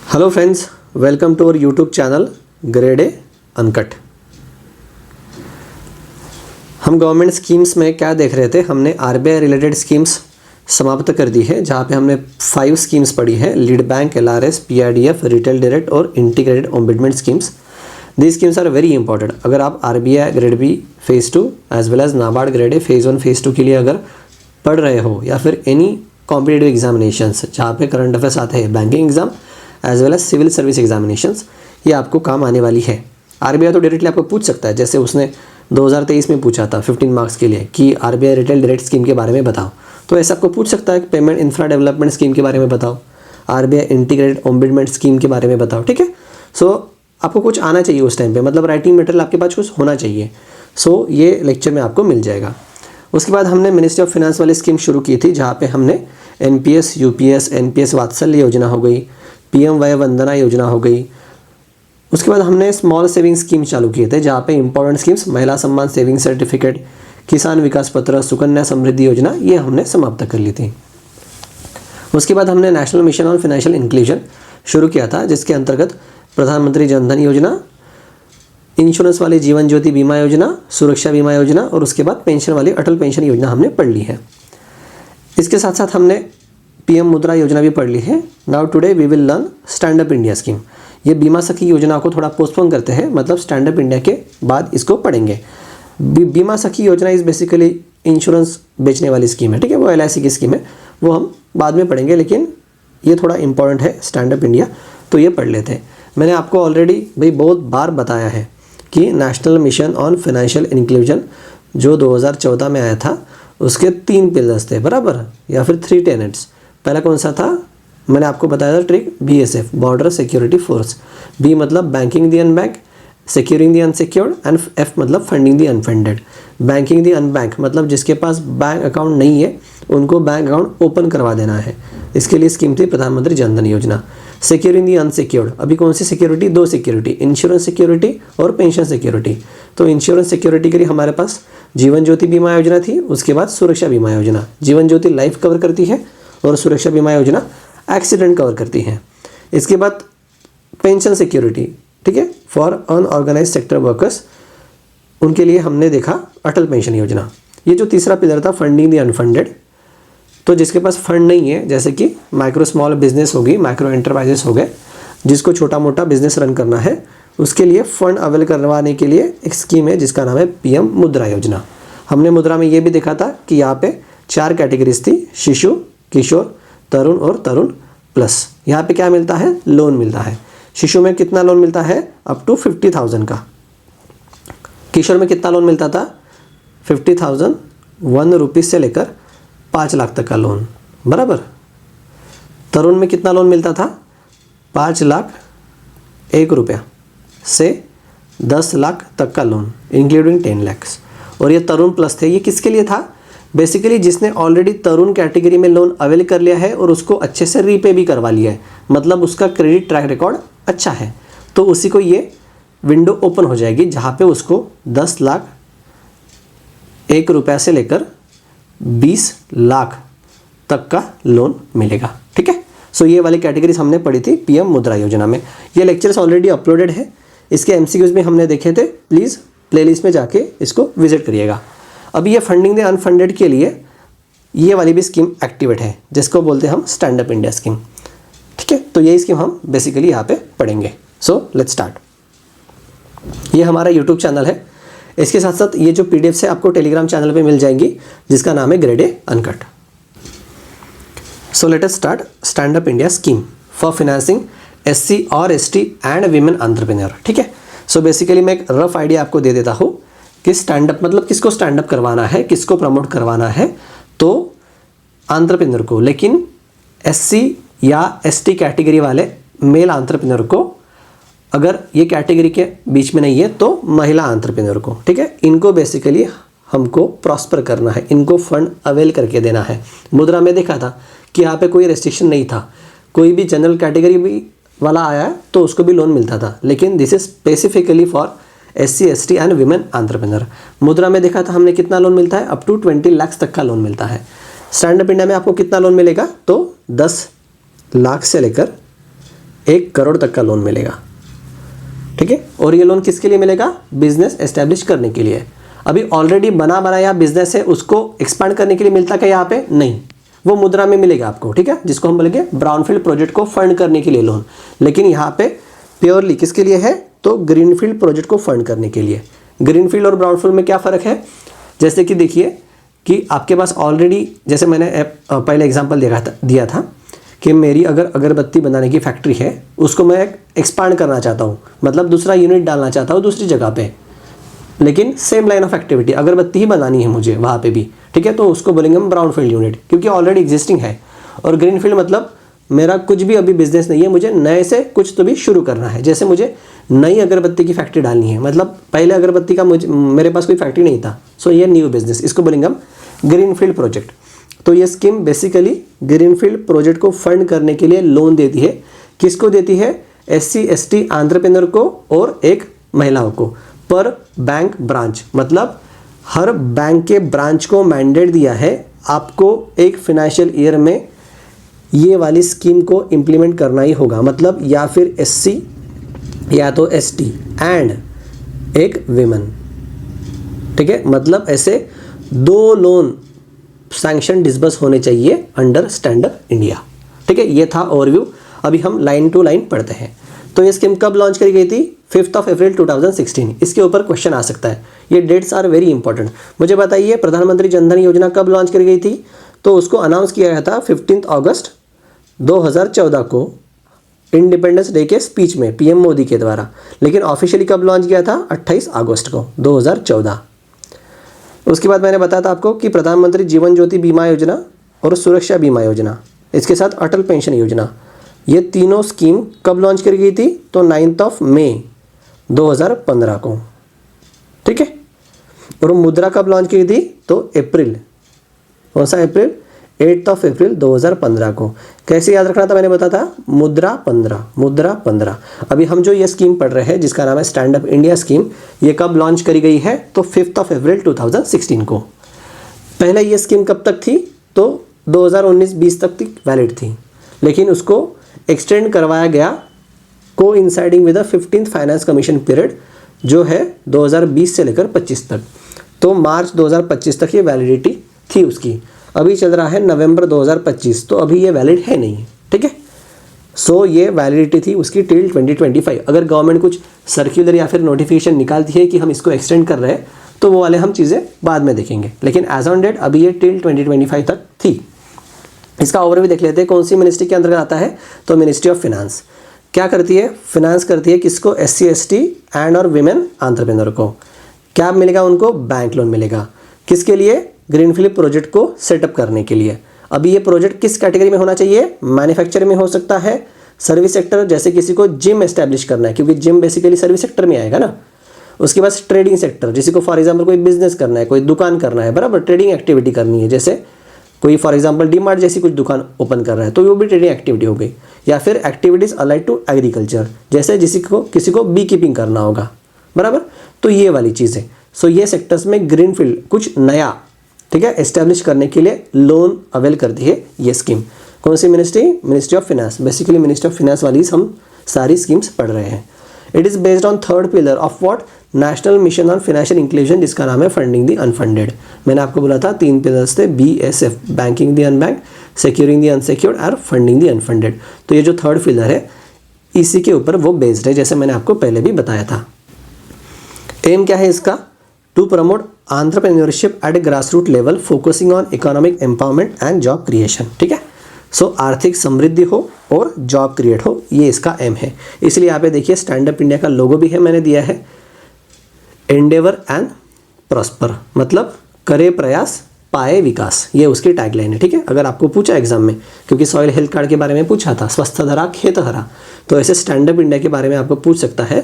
Hello friends, welcome to our YouTube channel grade A uncut. हम government schemes में क्या देख रहे थे, हमने आरबीआई रिलेटेड स्कीम्स समाप्त कर दी है, जहाँ पे हमने 5 स्कीम्स पढ़ी है। Lead bank, LRS, PRDF, retail direct और integrated ombudsman schemes. These schemes are very important. अगर आप RBI grade B phase 2 as well as NABARD grade A phase 1 phase 2 के लिए अगर पढ़ रहे हो, या फिर एनी कॉम्पिटिटिव एग्जामिनेशंस जहाँ पे करंट अफेयर्स आते हैं, banking exam as well as civil service examinations, ये आपको काम आने वाली है। आरबीआई तो डायरेक्टली आपको पूछ सकता है, जैसे उसने 2023 में पूछा था 15 मार्क्स के लिए कि आरबीआई रिटेल डायरेक्ट स्कीम के बारे में बताओ, तो ऐसा आपको पूछ सकता है कि पेमेंट इंफ्रा डेवलपमेंट स्कीम के बारे में बताओ, आरबीआई इंटीग्रेटेड ओम्बुड्समैन स्कीम के बारे में बताओ। ठीक है, सो आपको कुछ आना चाहिए उस टाइम पे, मतलब राइटिंग मटेरियल आपके पास कुछ होना चाहिए। सो ये लेक्चर में आपको मिल जाएगा। उसके बाद हमने मिनिस्ट्री ऑफ फाइनेंस वाली स्कीम शुरू की थी, जहाँ पे हमने एनपीएस, यूपीएस, एनपीएस वात्सल्य योजना हो गई, पीएम वय वंदना योजना हो गई। उसके बाद हमने स्मॉल सेविंग स्कीम चालू किए थे, जहाँ पे इंपॉर्टेंट स्कीम्स महिला सम्मान सेविंग सर्टिफिकेट, किसान विकास पत्र, सुकन्या समृद्धि योजना, ये हमने समाप्त कर ली थी। उसके बाद हमने national mission on financial inclusion शुरू किया था, जिसके अंतर्गत प्रधानमंत्री जनधन योजना, इंश्योरेंस वाली जीवन ज्योति बीमा योजना, सुरक्षा बीमा योजना और उसके बाद पेंशन वाली अटल पेंशन योजना हमने पढ़ ली है। इसके साथ साथ हमने पीएम मुद्रा योजना भी पढ़ ली है। Now today we will learn stand up India scheme. ये बीमा सखी योजना को थोड़ा पोस्टपोन करते हैं, मतलब स्टैंड अप इंडिया के बाद इसको पढ़ेंगे। बीमा सखी योजना इज़ बेसिकली इंश्योरेंस बेचने वाली स्कीम है। ठीक है, वो एलआईसी की स्कीम है, वो हम बाद में पढ़ेंगे, लेकिन ये थोड़ा इंपॉर्टेंट है स्टैंड अप इंडिया, तो ये पढ़ लेते हैं। मैंने आपको ऑलरेडी भाई बहुत बार बताया है कि national mission on financial inclusion जो 2014 में आया था, उसके 3 पिलर्स थे बराबर, या फिर 3 टेनेट्स। पहला कौन सा था, मैंने आपको बताया था trick, BSF, border security force. B मतलब banking the unbank, securing the unsecured, and F मतलब funding the unfunded. Banking the unbank मतलब जिसके पास बैंक अकाउंट नहीं है उनको बैंक अकाउंट ओपन करवा देना है। इसके लिए स्कीम थी प्रधानमंत्री जनधन योजना। सिक्योरिंग दी अनसिक्योर्ड, अभी कौन सी सिक्योरिटी, 2 सिक्योरिटी, इंश्योरेंस सिक्योरिटी और पेंशन सिक्योरिटी। तो इंश्योरेंस सिक्योरिटी के लिए हमारे पास जीवन ज्योति बीमा योजना थी, उसके बाद सुरक्षा बीमा योजना। जीवन ज्योति लाइफ कवर करती है और सुरक्षा बीमा योजना एक्सीडेंट कवर करती है। इसके बाद पेंशन सिक्योरिटी, ठीक है, फॉर अनऑर्गेनाइज्ड सेक्टर वर्कर्स, उनके लिए हमने देखा अटल पेंशन योजना। ये जो तीसरा पिलर था फंडिंग दी अनफंडेड, तो जिसके पास फंड नहीं है, जैसे कि माइक्रो स्मॉल बिजनेस होगी, माइक्रो एंटरप्राइजेस हो गए, जिसको छोटा मोटा बिजनेस रन करना है, उसके लिए फंड अवेल करवाने के लिए एक स्कीम है जिसका नाम है पीएम मुद्रा योजना। हमने मुद्रा में ये भी देखा था कि यहाँ पे 4 कैटेगरीज थी, शिशु, किशोर, तरुण और तरुण प्लस। यहाँ पे क्या मिलता है, लोन मिलता है। शिशु में कितना लोन मिलता है, अप टू 50,000 का। किशोर में कितना लोन मिलता था, 50,000 1 रुपीज़ से लेकर 5 लाख तक का लोन बराबर। तरुण में कितना लोन मिलता था, 5 लाख 1 रुपया से 10 लाख तक का लोन, इंक्लूडिंग 10 लाख। और ये तरुण प्लस थे, ये किसके लिए था, बेसिकली जिसने ऑलरेडी तरुण कैटेगरी में लोन अवेल कर लिया है और उसको अच्छे से रीपे भी करवा लिया है, मतलब उसका क्रेडिट ट्रैक रिकॉर्ड अच्छा है, तो उसी को ये विंडो ओपन हो जाएगी, जहाँ पे उसको 10 लाख 1 रुपया से लेकर 20 लाख तक का लोन मिलेगा। ठीक है, सो ये वाली कैटेगरीज हमने पढ़ी थी पीएम मुद्रा योजना में। ये लेक्चर्स ऑलरेडी अपलोडेड है, इसके एमसीक्यूज भी हमने देखे थे, प्लीज़ प्लेलिस्ट में जाके इसको विजिट करिएगा। अभी ये फंडिंग दे अनफंडेड के लिए ये वाली भी स्कीम एक्टिवेट है, जिसको बोलते हैं हम स्टैंड अप इंडिया स्कीम। ठीक है, तो यही स्कीम हम बेसिकली यहाँ पे पढ़ेंगे। So let's start. ये हमारा यूट्यूब चैनल है, इसके साथ साथ ये जो पीडीएफ है आपको टेलीग्राम चैनल पे मिल जाएंगी, जिसका नाम है grade A uncut. So let us start. Stand up India scheme for financing SC और एसटी एंड वीमेन एंटरप्रेन्योर। ठीक है, सो बेसिकली मैं एक रफ आइडिया आपको दे देता हूँ कि स्टैंड अप मतलब किसको स्टैंड अप करवाना है, किसको प्रमोट करवाना है, तो एंटरप्रेन्योर को। लेकिन एससी या एसटी कैटेगरी वाले मेल एंटरप्रेन्योर को, अगर ये कैटेगरी के बीच में नहीं है तो महिला एंटरप्रेन्योर को। ठीक है, इनको बेसिकली हमको प्रॉस्पर करना है, इनको फंड अवेल करके देना है। मुद्रा में देखा था कि यहाँ पे कोई रेस्ट्रिक्शन नहीं था, कोई भी जनरल कैटेगरी भी वाला आया तो उसको भी लोन मिलता था, लेकिन this is specifically for SC ST and women entrepreneur. मुद्रा में देखा था हमने कितना लोन मिलता है, अप टू 20 लाख तक का लोन मिलता है। स्टैंड अप इंडिया में आपको कितना लोन मिलेगा, तो 10 लाख से लेकर 1 करोड़ तक का लोन मिलेगा, ठीक है। और ये लोन किसके लिए मिलेगा? बिजनेस एस्टेब्लिश करने के लिए। अभी ऑलरेडी बना बनाया बिजनेस है, उसको एक्सपांड करने के लिए मिलता क्या यहाँ पे? नहीं, वो मुद्रा में मिलेगा आपको, ठीक है, जिसको हम बोलेंगे ब्राउनफील्ड प्रोजेक्ट को फंड करने के लिए लोन। लेकिन यहाँ पे प्योरली किसके लिए है? तो ग्रीनफील्ड प्रोजेक्ट को फंड करने के लिए। ग्रीनफील्ड और ब्राउनफील्ड में क्या फ़र्क है? जैसे कि देखिए कि आपके पास ऑलरेडी, जैसे मैंने पहले एग्जांपल दिया था कि मेरी अगर अगरबत्ती बनाने की फैक्ट्री है, उसको मैं एक्सपांड करना चाहता हूँ, मतलब दूसरा यूनिट डालना चाहता हूँ दूसरी जगह पे, लेकिन सेम लाइन ऑफ एक्टिविटी, अगरबत्ती ही बनानी है मुझे वहाँ पे भी, ठीक है, तो उसको बोलेंगे हम ब्राउनफील्ड यूनिट, क्योंकि ऑलरेडी एग्जिस्टिंग है। और ग्रीनफील्ड मतलब मेरा कुछ भी अभी बिजनेस नहीं है, मुझे नए से कुछ तो भी शुरू करना है। जैसे मुझे नई अगरबत्ती की फैक्ट्री डालनी है, मतलब पहले अगरबत्ती का मेरे पास कोई फैक्ट्री नहीं था, सो ये न्यू बिजनेस, इसको बोलेंगे हम ग्रीनफील्ड प्रोजेक्ट। तो ये स्कीम बेसिकली ग्रीनफील्ड प्रोजेक्ट को फंड करने के लिए लोन देती है। किसको देती है? SC ST एंटरप्रेन्योर को और एक महिलाओं को, पर बैंक ब्रांच, मतलब हर बैंक के ब्रांच को मैंडेट दिया है आपको एक फाइनेंशियल ईयर में ये वाली स्कीम को इम्प्लीमेंट करना ही होगा। मतलब या फिर SC या तो ST एंड एक विमेन, ठीक है, मतलब ऐसे 2 लोन सैंक्शन डिस्बर्स होने चाहिए अंडर स्टैंड अप इंडिया, ठीक है। ये था ओवरव्यू। अभी हम लाइन टू लाइन पढ़ते हैं। तो ये स्कीम कब लॉन्च करी गई थी? 5 अप्रैल 2016। इसके ऊपर क्वेश्चन आ सकता है, ये डेट्स आर वेरी इंपॉर्टेंट। मुझे बताइए प्रधानमंत्री जनधन योजना कब लॉन्च करी गई थी? तो उसको अनाउंस किया गया था 15 अगस्त 2014 को इंडिपेंडेंस डे के स्पीच में PM मोदी के द्वारा। लेकिन ऑफिशियली कब लॉन्च किया था? 28 अगस्त को 2014। उसके बाद मैंने बताया था आपको कि प्रधानमंत्री जीवन ज्योति बीमा योजना और सुरक्षा बीमा योजना, इसके साथ अटल पेंशन योजना, ये तीनों स्कीम कब लॉन्च करी गई थी? तो 9 मई 2015 को, ठीक है। और मुद्रा कब लॉन्च की थी? तो अप्रैल, कौन सा अप्रैल? 8 अप्रैल 2015 को। कैसे याद रखना था? मैंने बताया था मुद्रा 15, मुद्रा 15। अभी हम जो ये स्कीम पढ़ रहे हैं जिसका नाम है स्टैंड अप इंडिया स्कीम, ये कब लॉन्च करी गई है? तो 5 अप्रैल 2016 को। पहले ये स्कीम कब तक थी? तो 2019-20 तक वैलिड थी, लेकिन उसको एक्सटेंड करवाया गया coinciding with the 15th finance commission period, जो है 2020 से लेकर 25 तक। तो मार्च 2025 तक ये वैलिडिटी थी उसकी। अभी चल रहा है नवंबर 2025, तो अभी ये वैलिड है नहीं, ठीक है। सो ये वैलिडिटी थी उसकी टिल 2025। अगर गवर्नमेंट कुछ सर्कुलर या फिर नोटिफिकेशन निकालती है कि हम इसको एक्सटेंड कर रहे हैं, तो वो वाले हम चीज़ें बाद में देखेंगे, लेकिन एज ऑन डेट अभी ये टिल 2025 तक थी। इसका ओवरव्यू देख लेते हैं। कौन सी मिनिस्ट्री के अंतर्गत आता है? तो मिनिस्ट्री ऑफ फिनांस। क्या करती है? फिनांस करती है किसको? SC ST एंड और विमेन एंटरप्रेन्योर को। क्या मिलेगा उनको? बैंक लोन मिलेगा। किसके लिए? ग्रीनफील्ड प्रोजेक्ट को सेटअप करने के लिए। अभी ये प्रोजेक्ट किस कैटेगरी में होना चाहिए? मैन्युफैक्चरिंग में हो सकता है, सर्विस सेक्टर, जैसे किसी को जिम एस्टैब्लिश करना है, क्योंकि जिम बेसिकली सर्विस सेक्टर में आएगा ना। उसके बाद ट्रेडिंग सेक्टर, जिसी को फॉर एग्जाम्पल कोई बिजनेस करना है, कोई दुकान करना है, बराबर, ट्रेडिंग एक्टिविटी करनी है, जैसे कोई फॉर एग्जांपल डीमार्ट जैसी कुछ दुकान ओपन कर रहा है, तो वो भी ट्रेडिंग एक्टिविटी हो गई। या फिर एक्टिविटीज़ अलाइड टू एग्रीकल्चर, जैसे किसी को बी कीपिंग करना होगा, बराबर, तो ये वाली चीज़ें। सो ये सेक्टर्स में ग्रीनफील्ड कुछ नया, ठीक है, एस्टेब्लिश करने के लिए लोन अवेल करती है ये स्कीम। कौन सी मिनिस्ट्री? Ministry of finance. Basically ministry of finance वाली हम सारी स्कीम्स पढ़ रहे हैं। It is based on 3rd pillar of what? National mission on financial inclusion, जिसका नाम है फंडिंग द अनफंडेड। मैंने आपको बोला था 3 पिलर्स थे, BSF, banking the unbank, securing the unsecured और फंडिंग द अनफंडेड। तो ये जो 3rd पिलर है इसी के ऊपर वो बेस्ड है, जैसे मैंने आपको पहले भी बताया था। एम क्या है इसका? To promote entrepreneurship at grass root level, focusing on economic empowerment and job creation, ठीक है। सो आर्थिक समृद्धि हो और जॉब क्रिएट हो, ये इसका एम है। इसलिए यहाँ पे देखिए स्टैंड अप इंडिया का लोगो भी है, मैंने दिया है एंडेवर एंड प्रॉस्पर, मतलब करे प्रयास पाए विकास, ये उसकी टैगलाइन है, ठीक है। अगर आपको पूछा एग्जाम में, क्योंकि सॉइल हेल्थ कार्ड के बारे में पूछा था, स्वस्थ धरा खेत हरा, तो ऐसे स्टैंड अप इंडिया के बारे में आपको पूछ सकता है।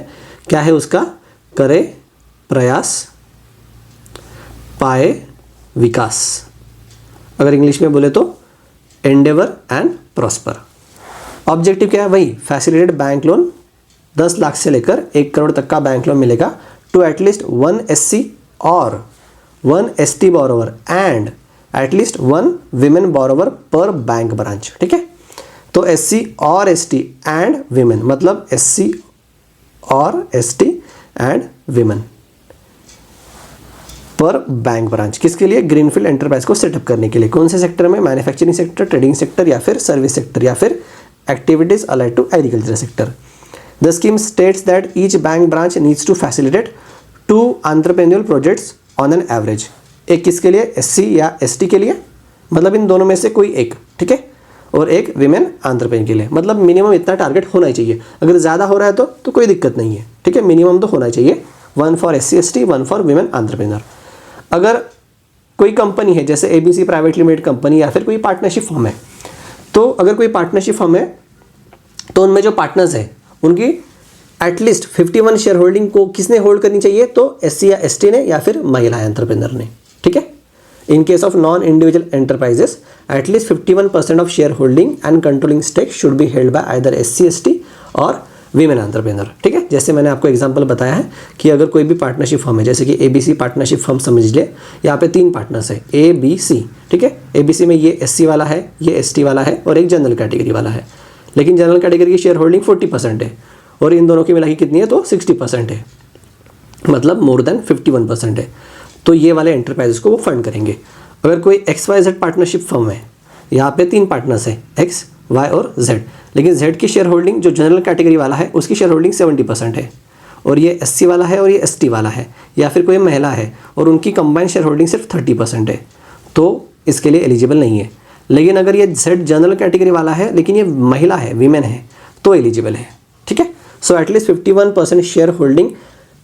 क्या है उसका? करे प्रयास पाए विकास। अगर इंग्लिश में बोले तो एंडेवर एंड प्रॉस्पर। ऑब्जेक्टिव क्या है? वही फैसिलिटेट बैंक लोन, 10 लाख से लेकर 1 करोड़ तक का बैंक लोन मिलेगा टू एटलीस्ट 1 SC और 1 ST borrower and at least 1 women borrower पर बैंक ब्रांच, ठीक है। तो SC और ST एंड विमेन, मतलब SC और ST एंड विमेन पर बैंक ब्रांच, किसके लिए? ग्रीनफील्ड एंटरप्राइज को सेटअप करने के लिए। कौन से सेक्टर में? मैन्युफैक्चरिंग सेक्टर, ट्रेडिंग सेक्टर, या फिर सर्विस सेक्टर, या फिर activities allied to agriculture sector. The scheme states that each bank branch needs to facilitate 2 entrepreneurial projects on an average. एक किसके लिए? SC या ST के लिए, मतलब इन दोनों में से कोई एक, ठीक है, और एक विमेन एंटरप्रेन्योर के लिए। मतलब मिनिमम इतना टारगेट होना ही चाहिए। अगर ज़्यादा हो रहा है तो कोई दिक्कत नहीं है, ठीक है, मिनिमम तो होना चाहिए। 1 for SC ST, 1 for women entrepreneur. अगर कोई कंपनी है जैसे ABC प्राइवेट लिमिटेड कंपनी, या फिर कोई पार्टनरशिप फर्म है, तो अगर कोई पार्टनरशिप फर्म है तो उनमें जो पार्टनर्स हैं उनकी एटलीस्ट 51 शेयर होल्डिंग को किसने होल्ड करनी चाहिए? तो SC या ST ने, या फिर महिला एंटरप्रेन्योर ने, ठीक है। In case of non individual enterprises at least 51% of share holding and controlling stake should be held by either SC ST और विमेन एंटरप्रेन्योर, ठीक है। जैसे मैंने आपको एग्जांपल बताया है कि अगर कोई भी पार्टनरशिप फर्म है, जैसे कि ABC पार्टनरशिप फर्म समझ लिए, यहाँ पे 3 पार्टनर्स है ABC, ठीक है। ABC में ये SC वाला है, ये ST वाला है, और एक जनरल कैटेगरी वाला है। लेकिन जनरल कैटेगरी की शेयर होल्डिंग 40% है, और इन दोनों की मिला के कितनी है? तो 60% है, मतलब मोर देन 51% है। तो ये वाले एंटरप्राइजेस को वो फंड करेंगे। अगर कोई XYZ पार्टनरशिप फर्म है, यहाँ पे 3 पार्टनर्स है, X, Y और Z, लेकिन Z की शेयर होल्डिंग जो जनरल कैटेगरी वाला है उसकी शेयर होल्डिंग 70% है, और ये SC वाला है और ये ST वाला है, या फिर कोई महिला है और उनकी कंबाइंड शेयर होल्डिंग सिर्फ 30% है, तो इसके लिए एलिजिबल नहीं है। लेकिन अगर ये Z जनरल कैटेगरी वाला है लेकिन ये महिला है, वीमेन है, तो एलिजिबल है, ठीक है। So at least 51% share holding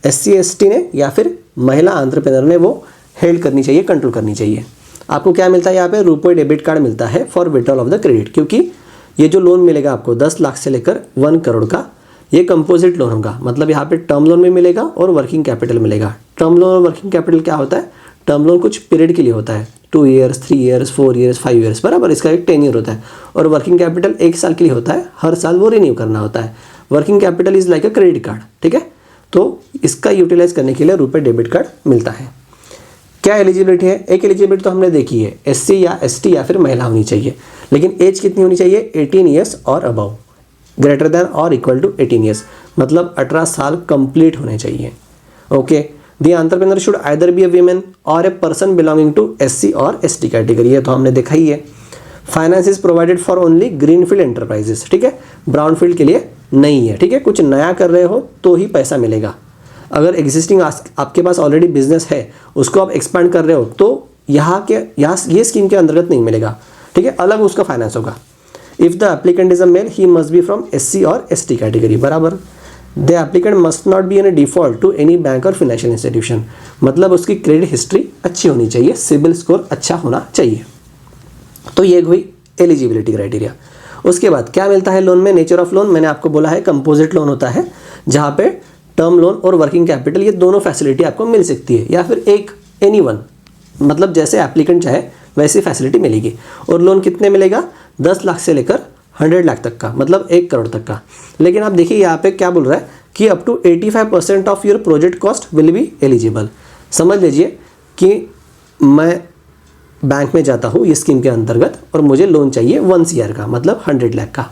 SC ST ने या फिर महिला एंटरप्रेन्योर ने वो हेल्ड करनी चाहिए, कंट्रोल करनी चाहिए। आपको क्या मिलता है यहाँ पे? रुपये डेबिट कार्ड मिलता है for withdrawal of the credit, क्योंकि ये जो लोन मिलेगा आपको 10 लाख से लेकर 1 करोड़ का, ये कंपोजिट लोन होगा। मतलब यहाँ पे टर्म लोन भी मिलेगा और वर्किंग कैपिटल मिलेगा। टर्म लोन और वर्किंग कैपिटल क्या होता है? टर्म लोन कुछ पीरियड के लिए होता है, 2 ईयर्स, 3 ईयर्स, 4 ईयर्स, 5 ईयर्स, बराबर। इसका एक 10 ईयर होता है। और वर्किंग कैपिटल 1 साल के लिए होता है, हर साल वो रिन्यू करना होता है। Working capital is like a credit card, ठीक है। तो इसका यूटिलाइज करने के लिए रुपये डेबिट कार्ड मिलता है। क्या एलिजिबिलिटी है? एक एलिजिबिलिटी तो हमने देखी है, SC या ST या फिर महिला होनी चाहिए, लेकिन एज कितनी होनी चाहिए? 18 ईयर्स और above, greater than or equal to 18 years, मतलब 18 साल कंप्लीट होने चाहिए। Okay, the entrepreneur should either be a women or a person belonging to SC और ST कैटेगरी, है तो हमने देखा ही है। Finance is provided for only greenfield enterprises, ठीक है, ब्राउनफील्ड के लिए नहीं है, ठीक है। कुछ नया कर रहे हो तो ही पैसा मिलेगा। अगर एग्जिस्टिंग आपके पास ऑलरेडी बिजनेस है, उसको आप एक्सपांड कर रहे हो, तो यहाँ ये स्कीम के अंतर्गत नहीं मिलेगा, ठीक है, अलग उसका फाइनेंस होगा। If the applicant is a male, he must be from SC और ST कैटेगरी, बराबर। The applicant must not be in default to any bank और फाइनेंशियल इंस्टीट्यूशन, मतलब उसकी क्रेडिट हिस्ट्री अच्छी होनी चाहिए, सिबिल स्कोर अच्छा होना चाहिए। तो ये हुई एलिजिबिलिटी क्राइटेरिया। उसके बाद क्या मिलता है लोन में? नेचर ऑफ लोन मैंने आपको बोला है कंपोजिट लोन होता है, जहाँ पे टर्म लोन और वर्किंग कैपिटल ये दोनों फैसिलिटी आपको मिल सकती है, या फिर एक एनीवन, मतलब जैसे एप्लीकेंट चाहे वैसी फैसिलिटी मिलेगी। और लोन कितने मिलेगा? 10 लाख से लेकर 100 लाख तक का, मतलब 1 करोड़ तक का। लेकिन आप देखिए यहाँ पे क्या बोल रहा है कि up to 85% of your project cost will be eligible. समझ लीजिए कि मैं बैंक में जाता हूँ इस स्कीम के अंतर्गत और मुझे लोन चाहिए 1 CR का, मतलब 100 लाख का,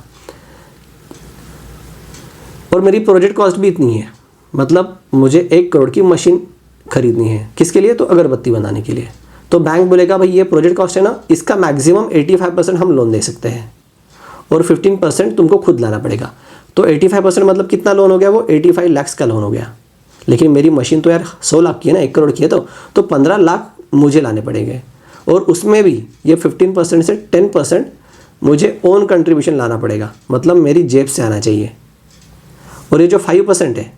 और मेरी प्रोजेक्ट कॉस्ट भी इतनी है, मतलब मुझे 1 करोड़ की मशीन खरीदनी है। किसके लिए? तो अगरबत्ती बनाने के लिए। तो बैंक बोलेगा भाई ये प्रोजेक्ट कॉस्ट है ना, इसका मैक्सिमम 85% हम लोन दे सकते हैं, और 15% तुमको खुद लाना पड़ेगा। तो 85% मतलब कितना लोन हो गया? वो 85 लाख का लोन हो गया। लेकिन मेरी मशीन तो यार 100 लाख की है ना, 1 करोड़ की है, तो 15 लाख मुझे लाने पड़ेंगे, और उसमें भी ये 15% से 10% मुझे ओन कंट्रीब्यूशन लाना पड़ेगा, मतलब मेरी जेब से आना चाहिए। और ये जो 5% है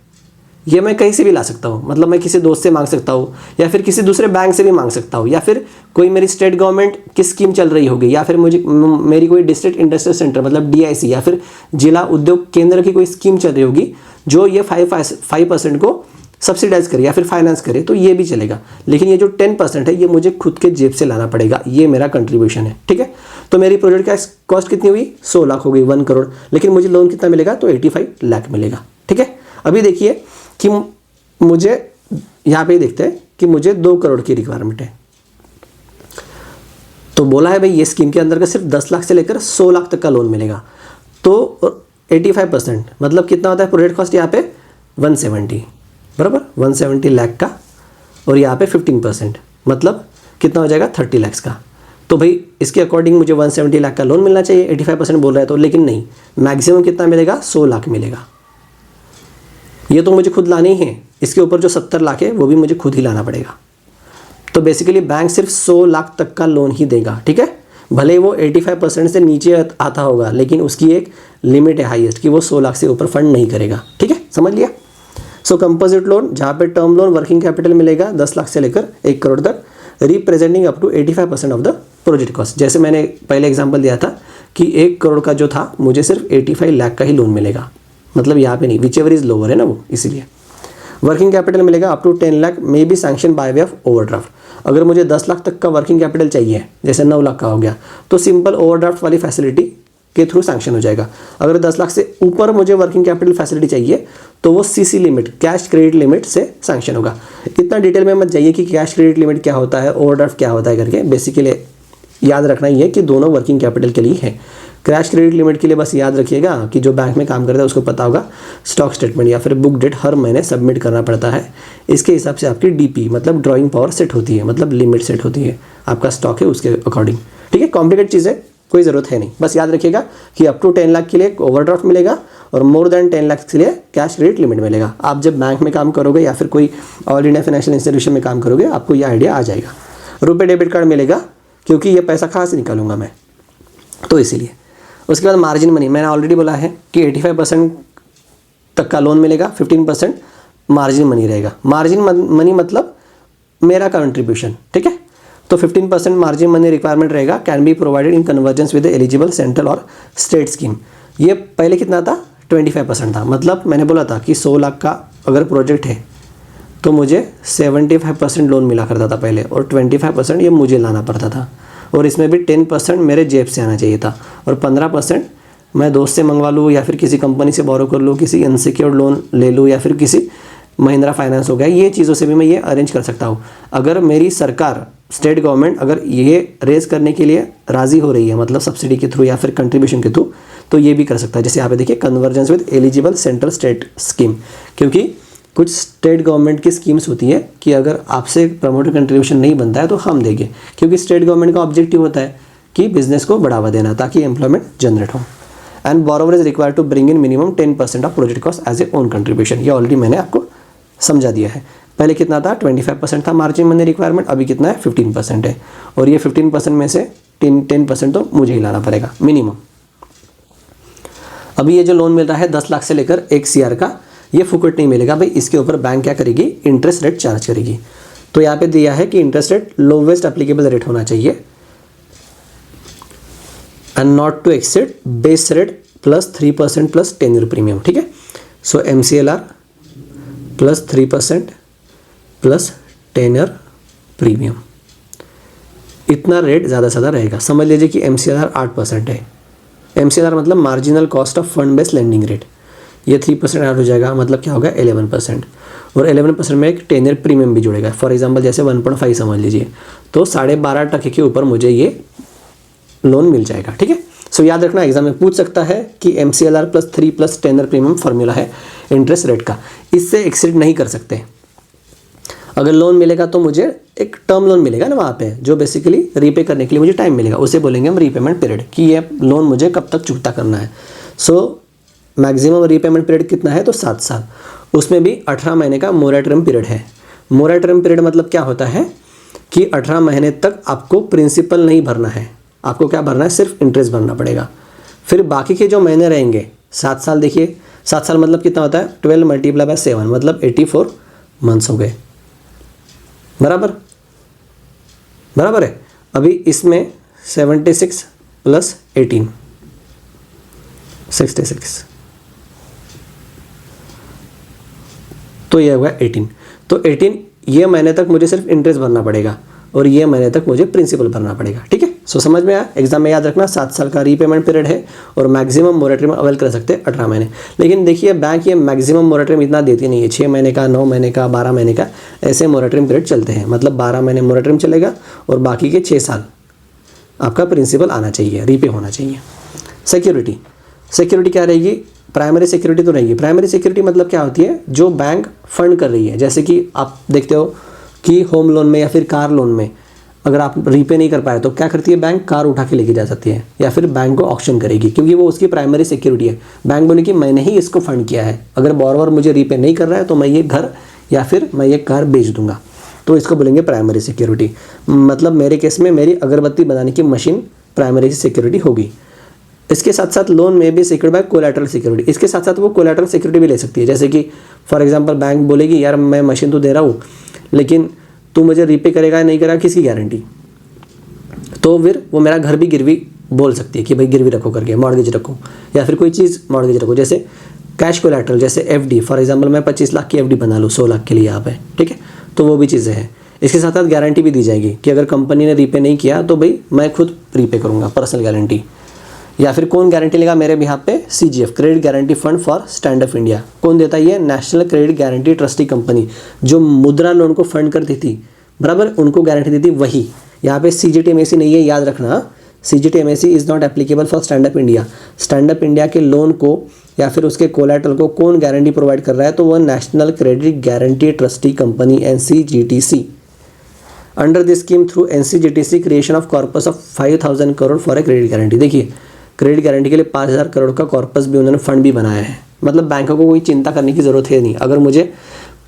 ये मैं कहीं से भी ला सकता हूँ, मतलब मैं किसी दोस्त से मांग सकता हूँ, या फिर किसी दूसरे बैंक से भी मांग सकता हूँ, या फिर कोई मेरी स्टेट गवर्नमेंट की स्कीम चल रही होगी, या फिर मेरी कोई डिस्ट्रिक्ट इंडस्ट्रियल सेंटर मतलब DIC या फिर जिला उद्योग केंद्र की कोई स्कीम चल रही होगी जो ये 5% को सब्सिडाइज करे या फिर फाइनेंस करे, तो ये भी चलेगा। लेकिन ये जो 10% है ये मुझे खुद के जेब से लाना पड़ेगा, ये मेरा कंट्रीब्यूशन है, ठीक है। तो मेरी प्रोजेक्ट का कॉस्ट कितनी हुई? 100 लाख हो गई, 1 करोड़। लेकिन मुझे लोन कितना मिलेगा? तो 85 लाख मिलेगा, ठीक है। अभी देखिए कि मुझे यहाँ पे देखते हैं कि मुझे 2 करोड़ की रिक्वायरमेंट है। तो बोला है भाई ये स्कीम के अंदर का सिर्फ 10 लाख से लेकर 100 लाख तक का लोन मिलेगा। तो 85% मतलब कितना होता है प्रोजेक्ट कॉस्ट यहाँ पे 170, बराबर 170 लाख का, और यहाँ पे 15% मतलब कितना हो जाएगा 30 लाख का। तो भाई इसके अकॉर्डिंग मुझे 170 लाख का लोन मिलना चाहिए, 85% बोल रहा है तो, लेकिन नहीं, मैक्सिमम कितना मिलेगा 100 लाख मिलेगा। ये तो मुझे खुद लाने ही है, इसके ऊपर जो 70 लाख है वो भी मुझे खुद ही लाना पड़ेगा। तो बेसिकली बैंक सिर्फ 100 लाख तक का लोन ही देगा, ठीक है। भले वो 85% से नीचे आता होगा, लेकिन उसकी एक लिमिट है हाईएस्ट कि वो 100 लाख से ऊपर फंड नहीं करेगा, ठीक है, समझ लिया। सो कंपोजिट लोन जहाँ पे टर्म लोन वर्किंग कैपिटल मिलेगा 10 लाख से लेकर 1 करोड़ तक, representing up to 85% of the project cost. जैसे मैंने पहले एग्जांपल दिया था कि 1 करोड़ का जो था मुझे सिर्फ 85 लाख का ही लोन मिलेगा, मतलब यहाँ पे नहीं, विच एवर इज लोअर है ना वो, इसीलिए। वर्किंग कैपिटल मिलेगा up to 10 lakh may be sanction by way of overdraft. अगर मुझे 10 लाख तक का वर्किंग कैपिटल चाहिए, जैसे 9 लाख का हो गया, तो सिंपल ओवरड्राफ्ट वाली फैसिलिटी के थ्रू सैंक्शन हो जाएगा। अगर 10 लाख से ऊपर मुझे वर्किंग कैपिटल फैसिलिटी चाहिए तो वो CC limit, cash credit limit से सैंक्शन होगा। इतना डिटेल में मत जाइए कि कैश क्रेडिट लिमिट क्या होता है, ओवरड्राफ्ट क्या होता है करके, बेसिकली याद रखना ही है कि दोनों वर्किंग कैपिटल के लिए है। कैश क्रेडिट लिमिट के लिए बस याद रखिएगा कि जो बैंक में काम करता है उसको पता होगा स्टॉक स्टेटमेंट या फिर बुक डेट हर महीने सबमिट करना पड़ता है। इसके हिसाब से आपकी डीपी मतलब ड्राइंग पावर सेट होती है, मतलब लिमिट सेट होती है, आपका स्टॉक है उसके अकॉर्डिंग, ठीक है। कॉम्प्लिकेट चीज़ है, कोई ज़रूरत है नहीं, बस याद रखिएगा कि अप टू 10 लाख के लिए ओवरड्राफ्ट मिलेगा और मोर देन 10 लाख के लिए कैश क्रेडिट लिमिट मिलेगा। आप जब बैंक में काम करोगे या फिर कोई ऑल इंडिया फाइनेंशियल इंस्टीट्यूशन में काम करोगे आपको ये आइडिया आ जाएगा। रुपए डेबिट कार्ड मिलेगा क्योंकि ये पैसा कहाँ से निकालूंगा मैं, तो इसीलिए। उसके बाद मार्जिन मनी, मैंने ऑलरेडी बोला है कि 85% तक का लोन मिलेगा, 15% मार्जिन मनी रहेगा। मार्जिन मनी मतलब मेरा कंट्रीब्यूशन, ठीक है। तो 15% मार्जिन मनी रिक्वायरमेंट रहेगा, can be provided in convergence with eligible central और स्टेट स्कीम। ये पहले कितना था 25% था, मतलब मैंने बोला था कि 100 लाख का अगर प्रोजेक्ट है तो मुझे 75% लोन मिला करता था पहले, और 25% ये मुझे लाना पड़ता था, और इसमें भी 10% मेरे जेब से आना चाहिए था, और 15% मैं दोस्त से मंगवा लूँ या फिर किसी कंपनी से बोरो कर लूँ, किसी अनसिक्योर्ड लोन ले लूँ या फिर किसी महिंद्रा फाइनेंस हो गया, ये चीज़ों से भी मैं ये अरेंज कर सकता हूँ। अगर मेरी सरकार स्टेट गवर्नमेंट अगर ये रेज करने के लिए राज़ी हो रही है, मतलब सब्सिडी के थ्रू या फिर कंट्रीब्यूशन के थ्रू, तो ये भी कर सकता है। जैसे यहाँ पे देखिए convergence with eligible central state scheme, क्योंकि कुछ स्टेट गवर्नमेंट की स्कीम्स होती है कि अगर आपसे प्रमोटर कंट्रीब्यूशन नहीं बनता है तो हम देंगे, क्योंकि स्टेट गवर्नमेंट का ऑब्जेक्टिव होता है कि बिजनेस को बढ़ावा देना ताकि एम्प्लॉयमेंट जनरेट हो। And borrower is required to bring in minimum 10% of project cost as a own contribution. ये ऑलरेडी मैंने आपको समझा दिया है। पहले कितना था 25% था मार्जिन मनी रिक्वायरमेंट, अभी कितना है 15% है, और ये 15% में से 10% तो मुझे ही लाना पड़ेगा मिनिमम। अभी ये जो लोन मिल रहा है 10 लाख से लेकर 1 CR का, ये फुकट नहीं मिलेगा भाई, इसके ऊपर बैंक क्या करेगी, इंटरेस्ट रेट चार्ज करेगी। तो यहाँ पे दिया है कि interest rate lowest applicable rate होना चाहिए and not to exceed base rate plus 3% plus 10 year premium, ठीक है। So MCLR plus 3% plus 10 year premium, इतना रेट ज़्यादा से ज़्यादा रहेगा। समझ लीजिए कि MCLR 8% है। MCLR मतलब marginal cost of fund based lending rate, ये 3% ऐड हो जाएगा, मतलब क्या होगा 11%, और 11% में एक 10 ईयर प्रीमियम भी जुड़ेगा। फॉर एग्जांपल जैसे 1.5 समझ लीजिए, तो 12.5% के ऊपर मुझे ये लोन मिल जाएगा, ठीक है। सो याद रखना, एग्जाम में पूछ सकता है कि MCLR plus 3 plus 10 year premium formula है इंटरेस्ट रेट का, इससे एक्सीड नहीं कर सकते। अगर लोन मिलेगा तो मुझे एक टर्म लोन मिलेगा ना वहाँ पे, जो बेसिकली रीपे करने के लिए मुझे टाइम मिलेगा, उसे बोलेंगे हम रीपेमेंट पीरियड, कि ये लोन मुझे कब तक चुकता करना है। सो मैक्सिमम रीपेमेंट पीरियड कितना है, तो 7 साल। उसमें भी 18 महीने का मोरेटोरियम पीरियड है। मोरेटोरियम पीरियड मतलब क्या होता है कि 18 महीने तक आपको प्रिंसिपल नहीं भरना है, आपको क्या भरना है, सिर्फ इंटरेस्ट भरना पड़ेगा। फिर बाकी के जो महीने रहेंगे 7 साल, देखिए 7 साल मतलब कितना होता है 12 मल्टीप्लाई बाय 7 मतलब 84 मंथ्स हो गए, बराबर है। अभी इसमें 76 प्लस 18 66, तो ये होगा 18। तो 18 ये महीने तक मुझे सिर्फ इंटरेस्ट भरना पड़ेगा और ये महीने तक मुझे प्रिंसिपल भरना पड़ेगा, ठीक है। सो समझ में आया। एग्जाम में याद रखना 7 साल का रीपेमेंट पीरियड है और मैक्सिमम मोरेटोरियम अवेल कर सकते हैं 18 महीने। लेकिन देखिए बैंक ये मैक्सिमम मोरेटोरियम इतना देती नहीं है, 6 महीने का, 9 महीने का, 12 महीने का, ऐसे मोरेटोरियम पीरियड चलते हैं। मतलब 12 महीने मोरेटोरियम चलेगा और बाकी के 6 साल आपका प्रिंसिपल आना चाहिए, रीपे होना चाहिए। सिक्योरिटी, सिक्योरिटी क्या रहेगी, प्राइमरी सिक्योरिटी तो रहेगी। प्राइमरी सिक्योरिटी मतलब क्या होती है, जो बैंक फंड कर रही है। जैसे कि आप देखते हो कि होम लोन में या फिर कार लोन में अगर आप रीपे नहीं कर पाए तो क्या करती है बैंक, कार उठा के लेके जा सकती है या फिर बैंक को ऑक्शन करेगी, क्योंकि वो उसकी प्राइमरी सिक्योरिटी है। बैंक बोले कि मैंने ही इसको फंड किया है, अगर बॉरोवर मुझे रीपे नहीं कर रहा है तो मैं ये घर या फिर मैं ये कार बेच दूंगा, तो इसको बोलेंगे प्राइमरी सिक्योरिटी। मतलब मेरे केस में मेरी अगरबत्ती बनाने की मशीन प्राइमरी सिक्योरिटी होगी। इसके साथ साथ लोन में भी सिक्योर्ड बाय कोलैटरल सिक्योरिटी, इसके साथ साथ वो कोलैटरल सिक्योरिटी भी ले सकती है। जैसे कि फॉर एग्जांपल बैंक बोलेगी यार मैं मशीन तो दे रहा हूँ लेकिन तू मुझे रीपे करेगा या नहीं करेगा किसकी गारंटी, तो फिर वो मेरा घर भी गिरवी बोल सकती है कि भाई गिरवी रखो करके, मॉर्गेज रखो या फिर कोई चीज़ मॉर्गेज रखो। जैसे कैश कोलैटरल, जैसे एफडी, फॉर एग्जांपल मैं 25 लाख की एफडी बना लूँ 100 लाख के लिए यहाँ पे, ठीक है, तो वो भी चीज़ें हैं। इसके साथ साथ गारंटी भी दी जाएगी कि अगर कंपनी ने रीपे नहीं किया तो भाई मैं खुद रीपे करूँगा, पर्सनल गारंटी। या फिर कौन गारंटी लेगा मेरे बिहाफ पे, CGF, credit guarantee fund for stand up India. कौन देता है ये, national credit guarantee trustee company, जो मुद्रा लोन को फंड करती थी, बराबर, उनको गारंटी दी थी वही। यहाँ पे सीजीटीएमएसी नहीं है, याद रखना, CGTMSE is not applicable for stand up India. Stand up India के लोन को या फिर उसके कोलैटरल को कौन गारंटी प्रोवाइड कर रहा है, तो वह national credit guarantee trustee company NCGTC. Under this scheme through NCGTC creation of corpus of 5000 crore for a credit guarantee. देखिए क्रेडिट गारंटी के लिए 5000 करोड़ का कॉर्पस भी उन्होंने फंड भी बनाया है। मतलब बैंकों को कोई चिंता करने की ज़रूरत है नहीं, अगर मुझे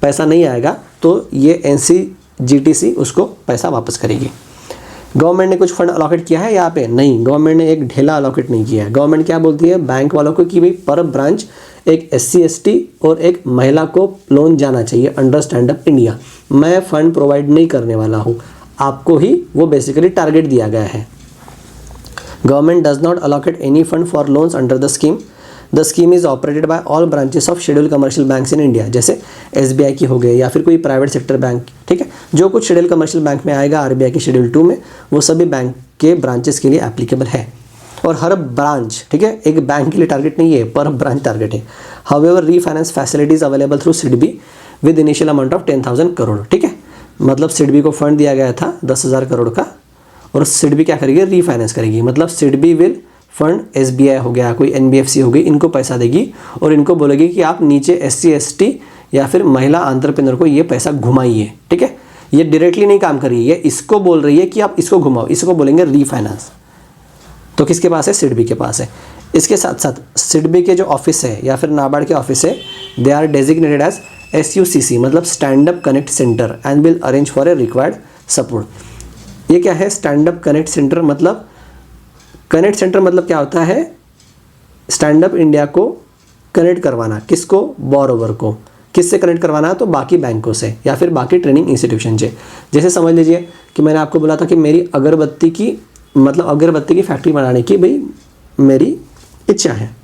पैसा नहीं आएगा तो ये एनसीजीटीसी उसको पैसा वापस करेगी। गवर्नमेंट ने कुछ फंड अलॉकेट किया है यहाँ पे, नहीं, गवर्नमेंट ने एक ढेला अलॉकेट नहीं किया है। गवर्नमेंट क्या बोलती है बैंक वालों को कि भाई पर ब्रांच एक SC ST और एक महिला को लोन जाना चाहिए अंडर स्टैंड अप इंडिया। मैं फंड प्रोवाइड नहीं करने वाला हूँ, आपको ही वो बेसिकली टारगेट दिया गया है। Government does not allocate any fund for loans under the scheme. The scheme is operated by all branches of schedule commercial banks in India. जैसे SBI की हो गए या फिर कोई प्राइवेट सेक्टर बैंक, ठीक है, जो कुछ शेड्यूल कमर्शियल बैंक में आएगा RBI के शेड्यूल 2 में, वो सभी बैंक के ब्रांचेस के लिए एप्लीकेबल है। और हर ब्रांच, ठीक है, एक बैंक के लिए टारगेट नहीं है, पर ब्रांच टारगेट है। However refinance facilities available through SIDBI with initial amount of 10,000 crore, ठीक है। मतलब सिडबी को फंड दिया गया था 10,000 करोड़ का, और सिडबी क्या करेगी, रीफाइनेंस करेगी। मतलब सिडबी विल फंड SBI हो गया, कोई NBFC हो गई, इनको पैसा देगी और इनको बोलेगी कि आप नीचे SC ST या फिर महिला एंटरप्रेन्योर को ये पैसा घुमाइए, ठीक है। ये डायरेक्टली नहीं काम कर रही है, इसको बोल रही है कि आप इसको घुमाओ, इसको बोलेंगे रीफाइनेंस। तो किसके पास है, सिडबी के पास है। इसके साथ साथ सिडबी के जो ऑफिस है या फिर नाबार्ड के ऑफिस है, they are designated as SUCC, मतलब stand up connect centre, and will arrange for a required support. ये क्या है, स्टैंड अप कनेक्ट सेंटर, मतलब कनेक्ट सेंटर मतलब क्या होता है, स्टैंड अप इंडिया को कनेक्ट करवाना, किसको, बोरोवर को। किससे कनेक्ट करवाना है, तो बाकी बैंकों से या फिर बाकी ट्रेनिंग इंस्टीट्यूशन से। जैसे समझ लीजिए कि मैंने आपको बोला था कि मेरी अगरबत्ती की फैक्ट्री बनाने की भाई मेरी इच्छा है,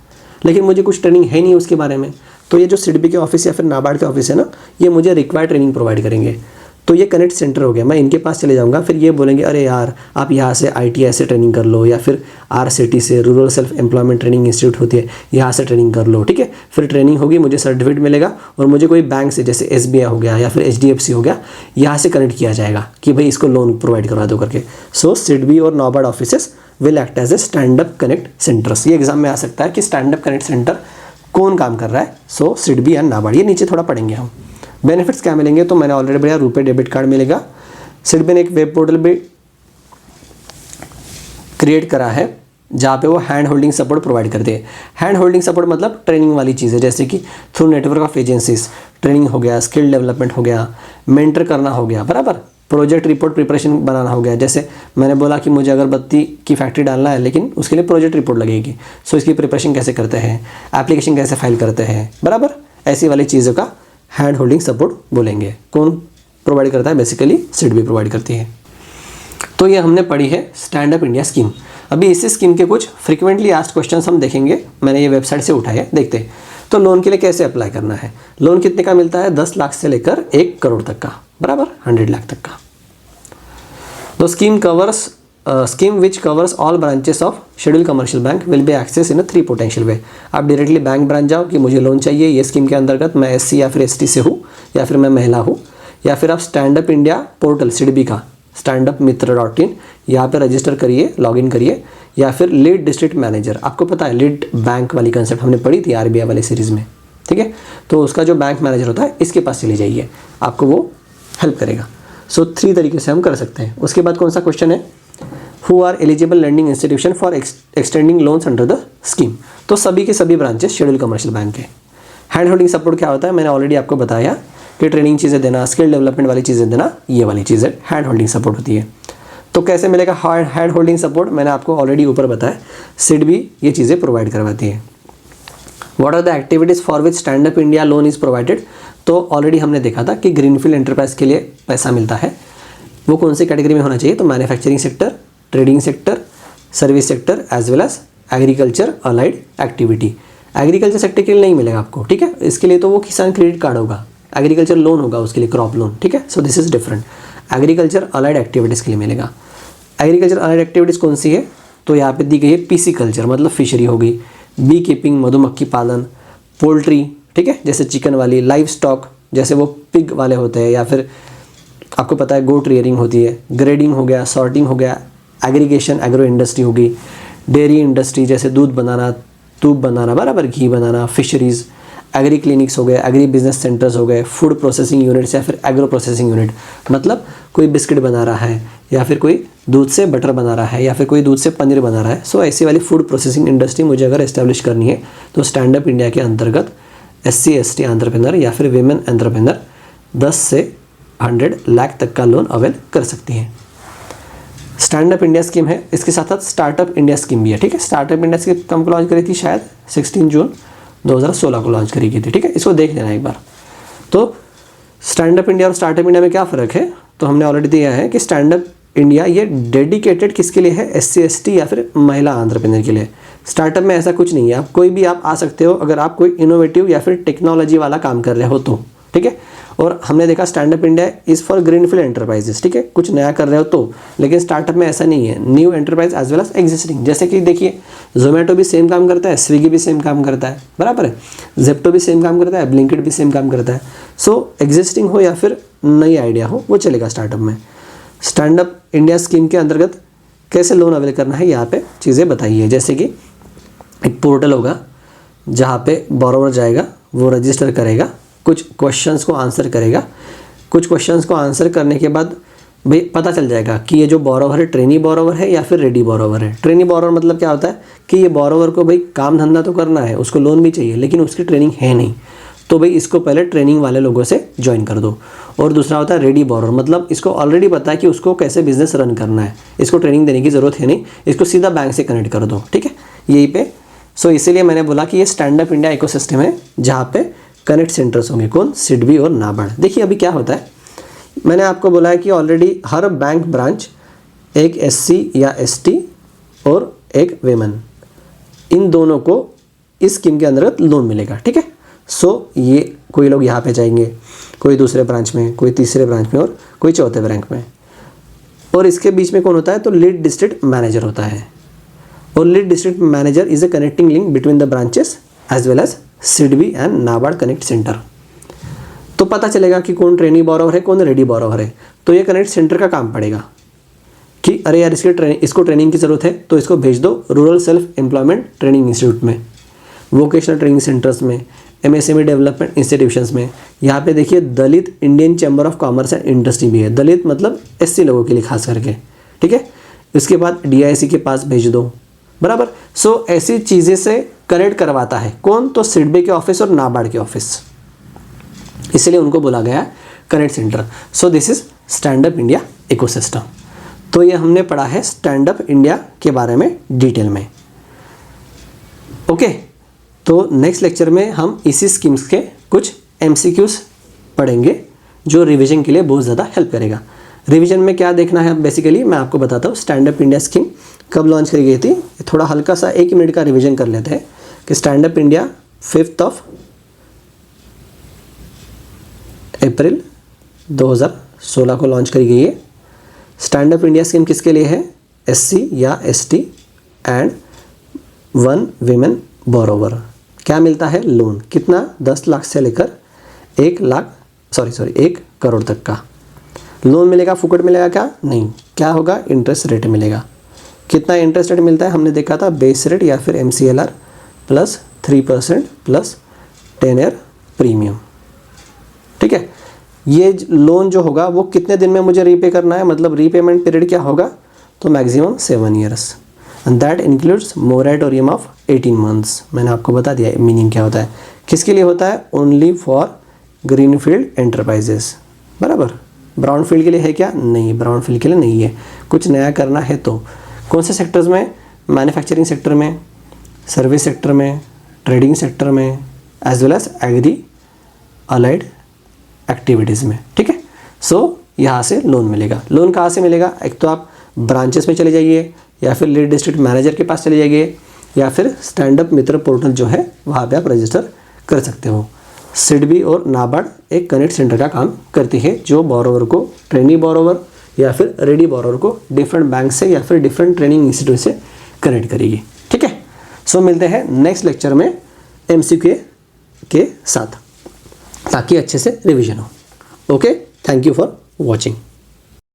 लेकिन मुझे कुछ ट्रेनिंग है नहीं उसके बारे में, तो ये जो सिडबी के ऑफिस या फिर नाबार्ड के ऑफिस है ना, ये मुझे रिक्वायर्ड ट्रेनिंग प्रोवाइड करेंगे। तो ये कनेक्ट सेंटर हो गया, मैं इनके पास चले जाऊंगा, फिर ये बोलेंगे अरे यार आप यहाँ से ITI से ट्रेनिंग कर लो, या फिर RCT से, rural self employment training institute होती है, यहाँ से ट्रेनिंग कर लो, ठीक है। फिर ट्रेनिंग होगी, मुझे सर्टिफिकेट मिलेगा और मुझे कोई बैंक से, जैसे SBI हो गया या फिर HDFC हो गया, यहाँ से कनेक्ट किया जाएगा कि भाई इसको लोन प्रोवाइड करवा दो करके। सो सिडबी और NABARD offices will act as a stand up connect centres. ये एग्जाम में आ सकता है कि स्टैंड अप कनेक्ट सेंटर कौन काम कर रहा है, सो सिडबी एंड नाबार्ड। ये नीचे थोड़ा पढ़ेंगे हम। बेनिफिट्स क्या मिलेंगे, तो मैंने ऑलरेडी बढ़िया रुपए डेबिट कार्ड मिलेगा। सिडबी ने एक वेब पोर्टल भी क्रिएट करा है जहाँ पे वो हैंड होल्डिंग सपोर्ट प्रोवाइड करते हैं। हैंड होल्डिंग सपोर्ट मतलब ट्रेनिंग वाली चीज़ है, जैसे कि through network of agencies training हो गया, स्किल डेवलपमेंट हो गया, मेंटर करना हो गया, बराबर, प्रोजेक्ट रिपोर्ट प्रिपरेशन बनाना हो गया। जैसे मैंने बोला कि मुझे अगरबत्ती की फैक्ट्री डालना है, लेकिन उसके लिए प्रोजेक्ट रिपोर्ट लगेगी, सो इसकी प्रिपरेशन कैसे करते हैं, एप्लीकेशन कैसे फाइल करते हैं, बराबर, ऐसी वाली चीज़ों का हैंड होल्डिंग सपोर्ट बोलेंगे। कौन प्रोवाइड करता है, बेसिकली सिडबी प्रोवाइड करती है। तो ये हमने पढ़ी है स्टैंड अप इंडिया स्कीम। अभी इसी स्कीम के कुछ फ्रीक्वेंटली आस्क्ड क्वेश्चंस हम देखेंगे, मैंने ये वेबसाइट से उठाए हैं, देखते हैं। तो लोन के लिए कैसे अप्लाई करना है, लोन कितने का मिलता है, 10 लाख से लेकर 1 करोड़ तक का, बराबर, 100 लाख तक का। तो scheme which covers all branches of schedule commercial bank will be access in a 3 potential way. आप डायरेक्टली बैंक ब्रांच जाओ कि मुझे लोन चाहिए, ये स्कीम के अंतर्गत मैं SC या फिर ST से हूँ, या फिर मैं महिला हूँ, या फिर आप stand up India portal SIDBI का standupmitra.in, यहाँ पे रजिस्टर करिए, लॉगिन करिए, या फिर लीड डिस्ट्रिक्ट मैनेजर, आपको पता है लीड बैंक वाली कंसेप्ट हमने पढ़ी थी आरबीआई वाली सीरीज़ में, ठीक है। तो उसका जो बैंक मैनेजर होता है इसके पास चले जाइए, आपको वो हेल्प करेगा। सो 3 तरीके से हम कर सकते हैं। उसके बाद कौन सा क्वेश्चन है, who are eligible landing institution for extending loans under the scheme. तो सभी के सभी ब्रांचेस शेड्यूल कमर्शियल बैंक के। हैंड होल्डिंग सपोर्ट क्या होता है, मैंने ऑलरेडी आपको बताया कि ट्रेनिंग चीज़ें देना, स्किल डेवलपमेंट वाली चीज़ें देना, ये वाली चीज़ें हैंड होल्डिंग सपोर्ट होती है। तो कैसे मिलेगा हैंड होल्डिंग सपोर्ट, मैंने आपको ऑलरेडी ऊपर बताया, सिड भी ये चीज़ें प्रोवाइड करवाती है। What are the activities for which stand up India loan is provided. तो ऑलरेडी हमने देखा था कि ग्रीनफील्ड एंटरप्राइज के लिए पैसा मिलता है, वो कौन सी कैटेगरी में होना चाहिए, तो manufacturing sector, trading sector, service sector as well as agriculture allied activity. Agriculture sector के लिए नहीं मिलेगा आपको, ठीक है, इसके लिए तो वो किसान क्रेडिट कार्ड होगा, एग्रीकल्चर लोन होगा उसके लिए, क्रॉप लोन, ठीक है। So this is different. Agriculture allied activities के लिए मिलेगा। एग्रीकल्चर अलाइड एक्टिविटीज़ कौन सी है, तो यहाँ पे दी गई है पीसी कल्चर, मतलब फिशरी हो गई, बी कीपिंग मधुमक्खी पालन, पोल्ट्री, ठीक है, जैसे चिकन वाली, लाइव स्टॉक जैसे वो पिग वाले होते हैं, या फिर आपको पता है गोट रियरिंग होती है, ग्रेडिंग हो गया, सॉर्टिंग हो गया, एग्रीगेशन एग्रो इंडस्ट्री होगी, डेयरी इंडस्ट्री जैसे दूध बनाना, दूध बनाना, बराबर घी बनाना, फिशरीज़, एग्री क्लिनिक्स हो गए, एग्री बिजनेस सेंटर्स हो गए, फूड प्रोसेसिंग यूनिट्स या फिर एग्रो प्रोसेसिंग यूनिट, मतलब कोई बिस्किट बना रहा है, या फिर कोई दूध से बटर बना रहा है, या फिर कोई दूध से पनीर बना रहा है। सो ऐसी वाली फूड प्रोसेसिंग इंडस्ट्री मुझे अगर एस्टेब्लिश करनी है तो स्टैंड अप इंडिया के अंतर्गत SC ST एंटरप्रेन्योर या फिर विमेन एंटरप्रेन्योर 10 से 100 लाख तक का लोन अवेल कर सकती हैं। स्टैंड अप इंडिया स्कीम है, इसके साथ साथ स्टार्टअप इंडिया स्कीम भी है, ठीक है। स्टार्टअप इंडिया स्कीम कब लॉन्च करी थी, शायद 16 जून 2016 को लॉन्च करी गई थी, ठीक है, इसको देख लेना एक बार। तो स्टैंड अप इंडिया और स्टार्टअप इंडिया में क्या फ़र्क है, तो हमने ऑलरेडी दिया है कि स्टैंड अप इंडिया ये डेडिकेटेड किसके लिए है, SC ST या फिर महिला एंटरप्रेन्योर के लिए। स्टार्टअप में ऐसा कुछ नहीं है, आप कोई भी आप आ सकते हो अगर आप कोई इनोवेटिव या फिर टेक्नोलॉजी वाला काम कर रहे हो तो, ठीक है। और हमने देखा stand up India is for greenfield enterprises, ठीक है, कुछ नया कर रहे हो तो। लेकिन स्टार्टअप में ऐसा नहीं है, new enterprise as well as existing. जैसे कि देखिए जोमेटो भी सेम काम करता है, स्विगी भी सेम काम करता है, बराबर है, जेप्टो भी सेम काम करता है, ब्लिंकिट भी सेम काम करता है। सो एग्जिस्टिंग हो या फिर नई आइडिया हो, वो चलेगा स्टार्टअप में। स्टैंड अप इंडिया स्कीम के अंतर्गत कैसे लोन अवेल करना है, यहाँ पे चीज़ें बताई है। जैसे कि एक पोर्टल होगा जहाँ पे बोरोवर जाएगा, वो रजिस्टर करेगा, कुछ क्वेश्चंस को आंसर करेगा, कुछ क्वेश्चंस को आंसर करने के बाद भाई पता चल जाएगा कि ये जो बोरोवर है ट्रेनी बोरोवर है या फिर रेडी बोरोवर है। ट्रेनी बोरोवर मतलब क्या होता है कि ये बोरोवर को भाई काम धंधा तो करना है, उसको लोन भी चाहिए, लेकिन उसकी ट्रेनिंग है नहीं, तो भाई इसको पहले ट्रेनिंग वाले लोगों से ज्वाइन कर दो। और दूसरा होता है रेडी बोरोवर, मतलब इसको ऑलरेडी पता है कि उसको कैसे बिजनेस रन करना है, इसको ट्रेनिंग देने की ज़रूरत है नहीं, इसको सीधा बैंक से कनेक्ट कर दो, ठीक है, यहीं पे। सो इसीलिए मैंने बोला कि ये स्टैंड अप इंडिया इकोसिस्टम है जहाँ पे कनेक्ट सेंटर्स होंगे, कौन, सिडबी और नाबार्ड। देखिए अभी क्या होता है, मैंने आपको बोला है कि ऑलरेडी हर बैंक ब्रांच एक SC या ST और एक वेमन, इन दोनों को इस स्कीम के अंतर्गत लोन मिलेगा, ठीक है। सो ये कोई लोग यहाँ पे जाएंगे, कोई दूसरे ब्रांच में, कोई तीसरे ब्रांच में और कोई चौथे ब्रांच में। और इसके बीच में कौन होता है, तो लीड डिस्ट्रिक्ट मैनेजर होता है। और lead district manager is a connecting link between the branches as well as SIDBI and NABARD connect centre. तो पता चलेगा कि कौन ट्रेनी बोरोवर है, कौन रेडी बोरोवर है। तो ये कनेक्ट सेंटर का काम पड़ेगा कि अरे यार इसको ट्रेनिंग की ज़रूरत है तो इसको भेज दो rural self employment training institute में, वोकेशनल ट्रेनिंग सेंटर्स में, MSME डेवलपमेंट इंस्टीट्यूशंस में। यहाँ पे देखिए Dalit Indian chamber of commerce and industry भी है, दलित मतलब SC लोगों के लिए खास करके, ठीक है। इसके बाद DIC के पास भेज दो, बराबर। सो ऐसी चीज़ें से कनेक्ट करवाता है कौन, तो सिडबी के ऑफिस और नाबार्ड के ऑफिस, इसलिए उनको बोला गया connect centre. So this is stand up India ecosystem. तो ये हमने पढ़ा है स्टैंड अप इंडिया के बारे में डिटेल में, ओके। तो नेक्स्ट लेक्चर में हम इसी स्कीम्स के कुछ MCQs पढ़ेंगे जो रिवीजन के लिए बहुत ज़्यादा हेल्प करेगा। रिवीजन में क्या देखना है बेसिकली मैं आपको बताता हूँ। स्टैंड अप इंडिया स्कीम कब लॉन्च करी गई थी, थोड़ा हल्का सा 1 मिनट का रिवीजन कर लेते हैं कि स्टैंड अप इंडिया 5 अप्रैल 2016 को लॉन्च करी गई है। स्टैंड अप इंडिया स्कीम किसके लिए है, SC या ST एंड 1 विमेन बोरोवर। क्या मिलता है, लोन, कितना, 10 लाख से लेकर 1 करोड़ तक का। लोन मिलेगा, फुकट मिलेगा क्या? नहीं, क्या होगा? इंटरेस्ट रेट मिलेगा। कितना इंटरेस्ट रेट मिलता है? हमने देखा था बेस रेट या फिर MCLR plus 3% plus 10 year premium. ठीक है, ये लोन जो होगा वो कितने दिन में मुझे रीपे करना है, मतलब रीपेमेंट पीरियड क्या होगा? तो maximum 7 years and that includes moratorium of 18 months. मैंने आपको बता दिया मीनिंग क्या होता है। किसके लिए होता है? ओनली फॉर ग्रीनफील्ड एंटरप्राइजेस, बराबर। ब्राउनफील्ड के लिए है क्या? नहीं, ब्राउनफील्ड के लिए नहीं है। कुछ नया करना है तो कौन से सेक्टर्स में? मैन्युफैक्चरिंग सेक्टर में, सर्विस सेक्टर में, ट्रेडिंग सेक्टर में, as well as agri allied activities में। ठीक है, सो यहाँ से लोन मिलेगा। लोन कहाँ से मिलेगा? एक तो आप ब्रांचेस में चले जाइए या फिर लीड डिस्ट्रिक्ट मैनेजर के पास चले जाइए या फिर स्टैंड अप मित्र पोर्टल जो है वहाँ पे आप रजिस्टर कर सकते हो। सिडबी और नाबार्ड एक कनेक्ट सेंटर का काम करती है जो बोरोवर को, ट्रेनी बोरोवर या फिर रेडी बोरोवर को डिफरेंट बैंक से या फिर डिफरेंट ट्रेनिंग इंस्टीट्यूट से कनेक्ट करेगी। ठीक है, सो मिलते हैं नेक्स्ट लेक्चर में MCQ के साथ ताकि अच्छे से रिवीजन हो। Okay, thank you for watching.